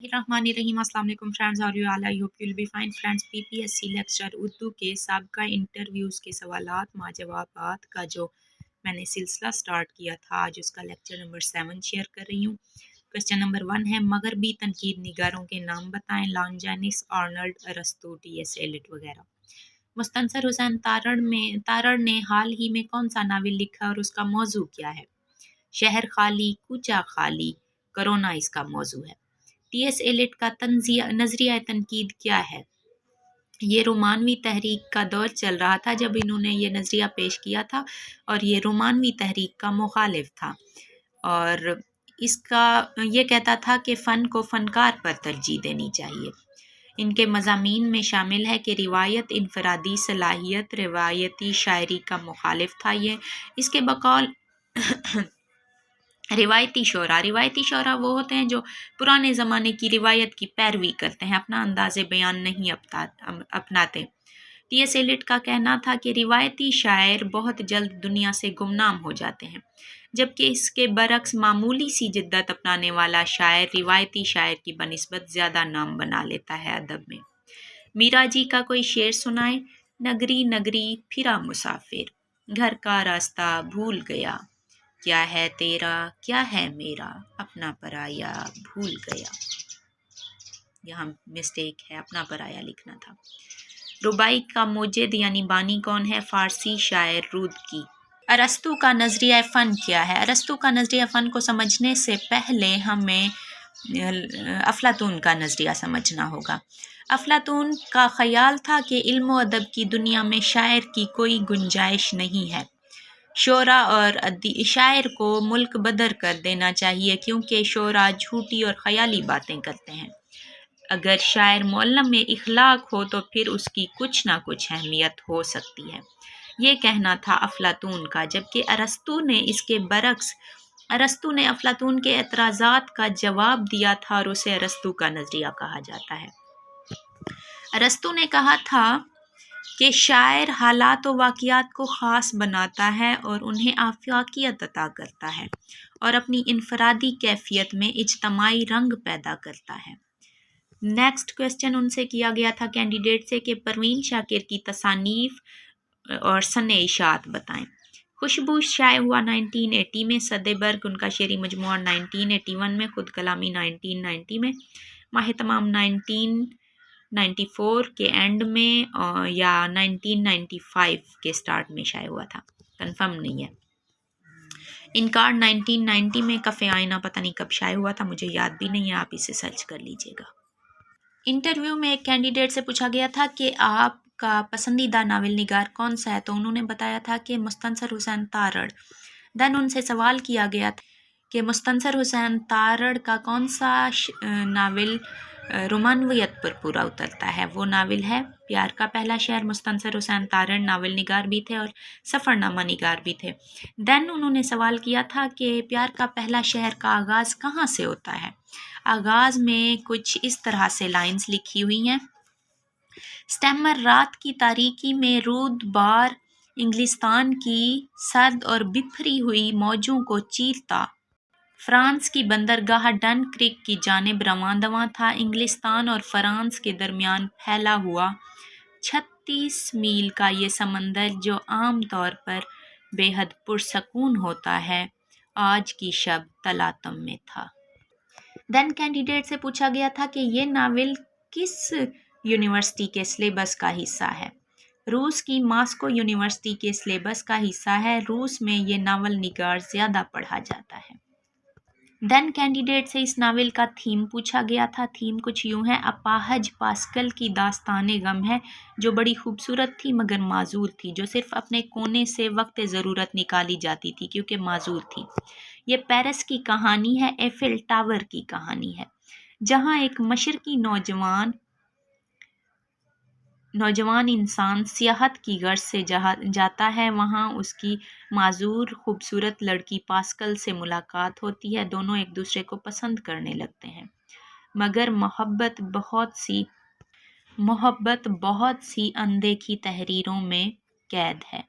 रहीम अस्सलाम वालेकुम friends, how are you all? I hope you will be fine friends. PPSC lecture Urdu के साबका interviews के सवालात जवाबात का जो मैंने सिलसिला स्टार्ट किया था, आज उसका लेक्चर नंबर 7 शेयर कर रही हूँ। क्वेश्चन नंबर 1 है, मगरबी तनकीद निगारों के नाम बताएं। लॉन्जानिस, आर्नल्ड, अरस्तू, टी.एस. एलिट वगैरह। मुस्तनसर हुसैन तारड़ ने हाल ही में कौन सा नावल लिखा और उसका मौजू क्या है? शहर खाली, कूचा खाली, कोरोना इसका मौजू है। टी.एस. एलिट का नजरिया तनकीद क्या है? ये रोमानवी तहरीक का दौर चल रहा था जब इन्होंने ये नज़रिया पेश किया था और ये रोमानवी तहरीक का मुखालिफ था और इसका ये कहता था कि फ़न को फ़नकार पर तरजीह देनी चाहिए। इनके मज़ामीन में शामिल है कि रिवायत इनफरादी सलाहियत, रिवायती शायरी का मुखालिफ था ये। इसके बकौल रिवायती शोरा वो होते हैं जो पुराने ज़माने की रिवायत की पैरवी करते हैं, अपना अंदाज़े बयान नहीं अपनाते। टी.एस. एलिट का कहना था कि रिवायती शायर बहुत जल्द दुनिया से गुमनाम हो जाते हैं, जबकि इसके बरक्स मामूली सी जिद्दत अपनाने वाला शायर रिवायती शायर की बनिस्बत ज़्यादा नाम बना लेता है अदब में। मीरा जी का कोई शेर सुनाए। नगरी नगरी फिरा मुसाफिर, घर का रास्ता भूल गया, क्या है तेरा क्या है मेरा, अपना पराया भूल गया। यहाँ मिस्टेक है, अपना पराया लिखना था। रुबाई का मोजिद यानी बानी कौन है? फारसी शायर रुदकी। अरस्तू का नज़रिया फ़न क्या है? अरस्तू का नज़रिया फ़न को समझने से पहले हमें अफलातून का नज़रिया समझना होगा। अफलातून का ख़याल था कि इल्म व अदब की दुनिया में शायर की कोई गुंजाइश नहीं है। शोरा और शायर को मुल्क बदर कर देना चाहिए क्योंकि शोरा झूठी और ख़याली बातें करते हैं। अगर शायर मुअल्लम में इखलाक हो तो फिर उसकी कुछ ना कुछ अहमियत हो सकती है। ये कहना था अफलातून का, जबकि अरस्तू ने अफलातून के एतराज़ात का जवाब दिया था और उसे अरस्तू का नज़रिया कहा जाता है। अरस्तू ने कहा था कि शायर हालात व वाक़ियात को ख़ास बनाता है और उन्हें आफाकियत अता करता है और अपनी इनफरादी कैफियत में इज्तमाई रंग पैदा करता है। नेक्स्ट क्वेश्चन उनसे किया गया था कैंडिडेट से कि परवीन शाकिर की तसानीफ़ और सने इशात बताएं। खुशबू शाये हुआ 1980 में, सदेबर्ग उनका शेरी मजमुआ 1981 में, खुद कलामी 1990 में, माह तमाम 1994 के एंड में या 1995 के स्टार्ट में शाये हुआ था, कंफर्म नहीं है। इनकार 1990 में, कफ़े आईना पता नहीं कब शाये हुआ था, मुझे याद भी नहीं है, आप इसे सर्च कर लीजिएगा। इंटरव्यू में एक कैंडिडेट से पूछा गया था कि आपका पसंदीदा नावल निगार कौन सा है, तो उन्होंने बताया था कि मुस्तनसर हुसैन तारड़। देन उनसे सवाल किया गया था कि मुस्तनसर हुसैन तारड़ का कौन सा नावल रोमानवियत पर पूरा उतरता है। वो नावल है प्यार का पहला शहर। मुस्तनसर हुसैन तारड़ नावल निगार भी थे और सफ़रनामा निगार भी थे। देन उन्होंने सवाल किया था कि प्यार का पहला शहर का आगाज़ कहाँ से होता है। आगाज़ में कुछ इस तरह से लाइंस लिखी हुई हैं। स्टेमर रात की तारीकी में रूद बार इंग्लिस्तान की सर्द और बिखरी हुई मौजों को चीरता फ्रांस की बंदरगाह डन क्रिक की जानिब रवां था। इंग्लिस्तान और फ्रांस के दरमियान फैला हुआ 36 मील का ये समंदर जो आम तौर पर बेहद पुरसकून होता है, आज की शब तलातम में था। देन कैंडिडेट से पूछा गया था कि ये नावल किस यूनिवर्सिटी के सिलेबस का हिस्सा है। रूस की मॉस्को यूनिवर्सिटी के सिलेबस का हिस्सा है। रूस में ये नावल निगार ज़्यादा पढ़ा जाता है। देन कैंडिडेट से इस नावल का थीम पूछा गया था। थीम कुछ यूँ है, अपाहज पास्कल की दास्ताने गम है जो बड़ी खूबसूरत थी मगर माजूर थी, जो सिर्फ अपने कोने से वक्त ज़रूरत निकाली जाती थी क्योंकि माजूर थी। ये पेरिस की कहानी है, एफिल टावर की कहानी है, जहाँ एक मशरकी नौजवान इंसान सियाहत की गर्ज से जाता है। वहाँ उसकी माजूर खूबसूरत लड़की पास्कल से मुलाकात होती है। दोनों एक दूसरे को पसंद करने लगते हैं मगर मोहब्बत बहुत सी अनदेखी तहरीरों में कैद है।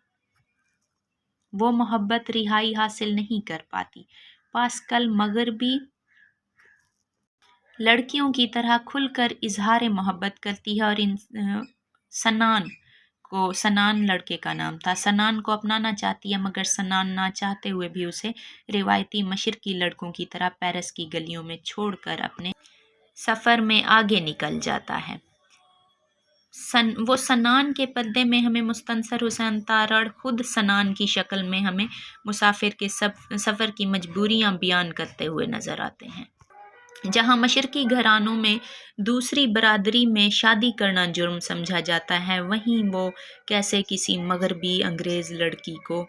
वो मोहब्बत रिहाई हासिल नहीं कर पाती। पास्कल लड़कियों की तरह खुलकर इजहार मोहब्बत करती है और सनान लड़के का नाम था, सनान को अपनाना चाहती है, मगर सनान ना चाहते हुए भी उसे रिवायती मशरकी लड़कों की तरह पेरिस की गलियों में छोड़कर अपने सफ़र में आगे निकल जाता है। वो सनान के पर्दे में हमें मुस्तनसर हुसैन तारड़ खुद सनान की शक्ल में हमें मुसाफिर के सफ़र की मजबूरियां बयान करते हुए नज़र आते हैं। जहां मशरकी घरानों में दूसरी बरादरी में शादी करना जुर्म समझा जाता है, वहीं वो कैसे किसी मगरबी अंग्रेज़ लड़की को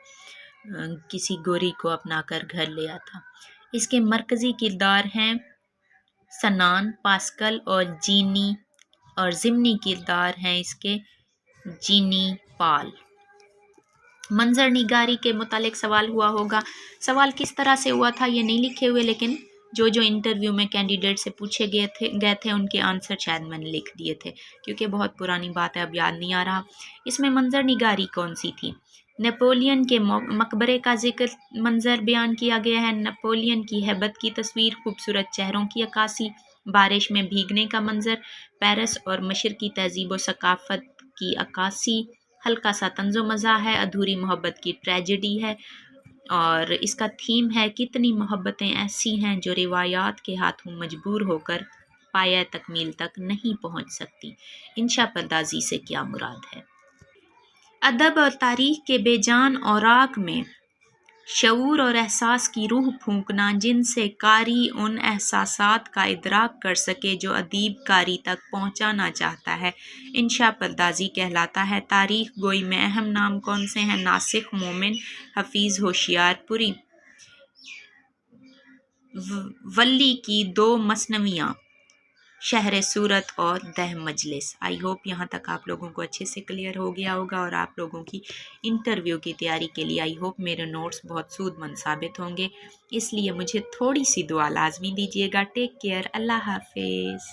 किसी गोरी को अपनाकर घर ले आता। इसके मरकज़ी किरदार हैं सनान, पास्कल और जीनी, और ज़िमनी किरदार हैं इसके जीनी पाल। मंजर निगारी के मुतालिक सवाल हुआ होगा, सवाल किस तरह से हुआ था ये नहीं लिखे हुए, लेकिन जो इंटरव्यू में कैंडिडेट से पूछे गए थे उनके आंसर शायद मैंने लिख दिए थे, क्योंकि बहुत पुरानी बात है, अब याद नहीं आ रहा। इसमें मंजर निगारी कौन सी थी? नेपोलियन के मकबरे का जिक्र मंजर बयान किया गया है, नेपोलियन की हैबत की तस्वीर, खूबसूरत चेहरों की अक्कासी, बारिश में भीगने का मंजर, पेरिस और मिस्र की तहजीब व सकाफत की अक्कासी, हल्का सा तंज़ो मज़ा है, अधूरी मोहब्बत की ट्रेजेडी है, और इसका थीम है कितनी मोहब्बतें ऐसी हैं जो रिवायात के हाथों मजबूर होकर पाया तकमील तक नहीं पहुंच सकती। इंशा पर्दाजी से क्या मुराद है? अदब और तारीख के बेजान औराक में शऊर और एहसास की रूह फूंकना, जिनसे कारी उन एहसासात का इदराक कर सके जो अदीब कारी तक पहुंचाना चाहता है, इंशा पर्दाजी कहलाता है। तारीख गोई में अहम नाम कौन से हैं? नासिख, मोमिन, हफीज़, होशियारपुरी। वली की 2 मसनवियाँ, शहर सूरत और दह मजलिस। आई होप यहाँ तक आप लोगों को अच्छे से क्लियर हो गया होगा, और आप लोगों की इंटरव्यू की तैयारी के लिए आई होप मेरे नोट्स बहुत सूदमंद साबित होंगे। इसलिए मुझे थोड़ी सी दुआ लाजमी दीजिएगा। टेक केयर, अल्लाह हाफिज़।